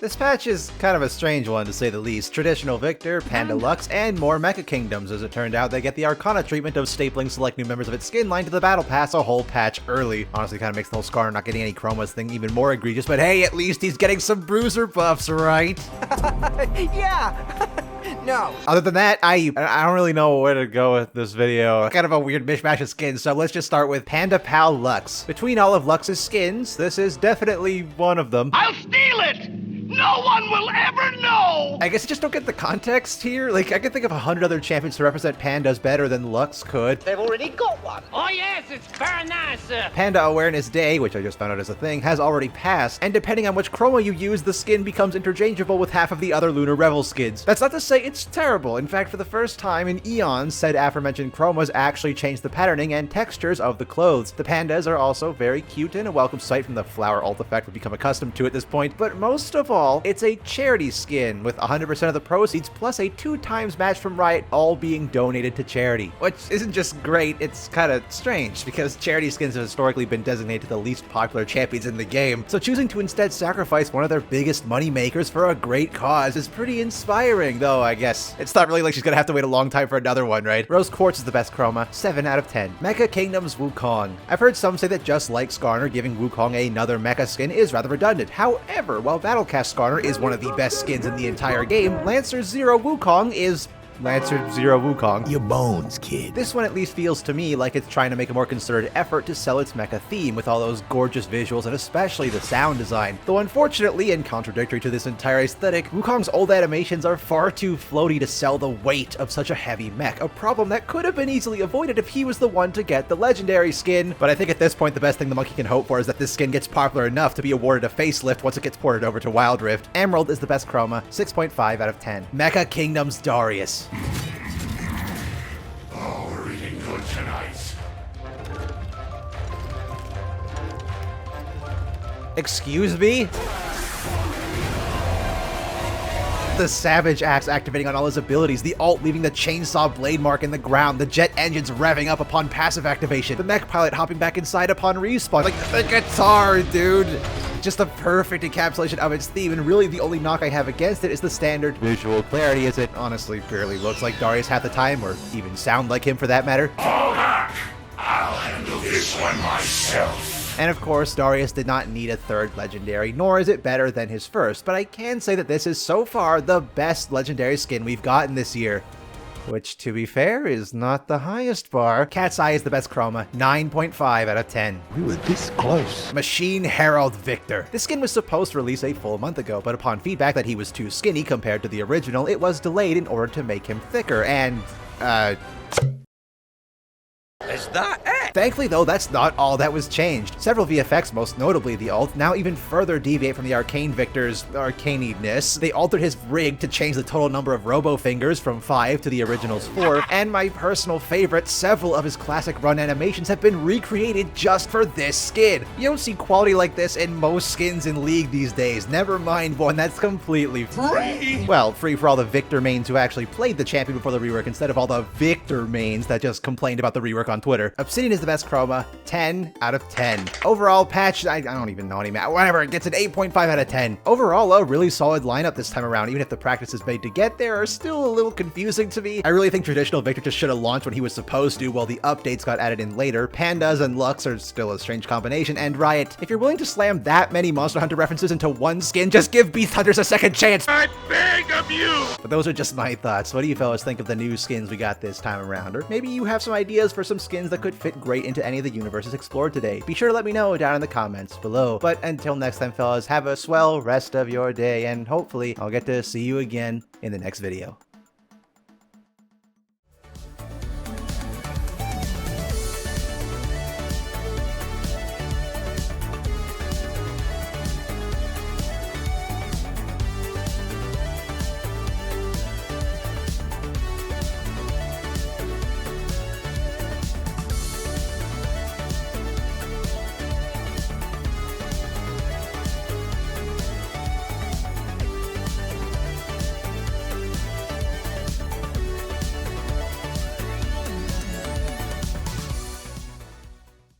This patch is kind of a strange one to say the least. Traditional Viktor, Panda Lux, and more Mecha Kingdoms. As it turned out, they get the Arcana treatment of stapling select new members of its skin line to the battle pass a whole patch early. Honestly, kind of makes the whole Scar not getting any chromas thing even more egregious, but hey, at least he's getting some bruiser buffs, right? Yeah! No. Other than that, I don't really know where to go with this video. Kind of a weird mishmash of skins, so let's just start with Panda Pal Lux. Between all of Lux's skins, this is definitely one of them. I'll steal it! No one will ever know! I guess I just don't get the context here. Like, I can think of 100 other champions to represent pandas better than Lux could. They've already got one. Oh yes, it's very nice, sir. Panda Awareness Day, which I just found out is a thing, has already passed, and depending on which chroma you use, the skin becomes interchangeable with half of the other Lunar Revel skins. That's not to say it's terrible. In fact, for the first time in eons, said aforementioned chromas actually changed the patterning and textures of the clothes. The pandas are also very cute and a welcome sight from the flower ult effect. We've become accustomed to at this point, but most of all, it's a charity skin with 100% of the proceeds plus a 2x match from Riot all being donated to charity. Which isn't just great, it's kind of strange because charity skins have historically been designated to the least popular champions in the game, so choosing to instead sacrifice one of their biggest money makers for a great cause is pretty inspiring, though I guess it's not really like she's gonna have to wait a long time for another one, right? Rose Quartz is the best chroma, 7 out of 10. Mecha Kingdoms Wukong. I've heard some say that just like Skarner, giving Wukong another mecha skin is rather redundant. However, while Battlecast Skarner is one of the best skins in the entire game, Lancer Zero Wukong is Lancer Zero Wukong. Your bones, kid. This one at least feels to me like it's trying to make a more concerted effort to sell its mecha theme with all those gorgeous visuals and especially the sound design. Though unfortunately, and contradictory to this entire aesthetic, Wukong's old animations are far too floaty to sell the weight of such a heavy mech, a problem that could have been easily avoided if he was the one to get the legendary skin. But I think at this point the best thing the monkey can hope for is that this skin gets popular enough to be awarded a facelift once it gets ported over to Wild Rift. Emerald is the best chroma, 6.5 out of 10. Mecha Kingdoms Darius. Oh, we're eating good tonight. Excuse me? The Savage Axe activating on all his abilities, the ult leaving the chainsaw blade mark in the ground, the jet engines revving up upon passive activation, the mech pilot hopping back inside upon respawn. Like, the guitar, dude! Just a perfect encapsulation of its theme, and really the only knock I have against it is the standard visual clarity, as it honestly barely looks like Darius half the time, or even sound like him for that matter. Fall back! I'll handle this one myself. And of course, Darius did not need a third legendary, nor is it better than his first, but I can say that this is so far the best legendary skin we've gotten this year. Which, to be fair, is not the highest bar. Cat's Eye is the best chroma, 9.5 out of 10. We were this close. Machine Herald Viktor. This skin was supposed to release a full month ago, but upon feedback that he was too skinny compared to the original, it was delayed in order to make him thicker, and, Is that it? Thankfully, though, that's not all that was changed. Several VFX, most notably the ult, now even further deviate from the Arcane Viktor's arcaneness. They altered his rig to change the total number of Robo Fingers from 5 to the original's 4, and my personal favorite, several of his classic run animations have been recreated just for this skin. You don't see quality like this in most skins in League these days, never mind one that's completely free. Well, free for all the Viktor mains who actually played the champion before the rework instead of all the Viktor mains that just complained about the rework on Twitter. Obsidian is the best chroma, 10 out of 10. Overall patch, I don't even know anymore. Whatever, it gets an 8.5 out of 10. Overall, a really solid lineup this time around, even if the practices made to get there are still a little confusing to me. I really think traditional Viktor just should have launched when he was supposed to, while the updates got added in later. Pandas and Lux are still a strange combination, and Riot, if you're willing to slam that many Monster Hunter references into one skin, just give Beast Hunters a second chance. I beg of you! But those are just my thoughts. What do you fellas think of the new skins we got this time around? Or maybe you have some ideas for some skins that could fit great into any of the universes explored today. Be sure to let me know down in the comments below. But until next time, fellas, have a swell rest of your day, and hopefully I'll get to see you again in the next video.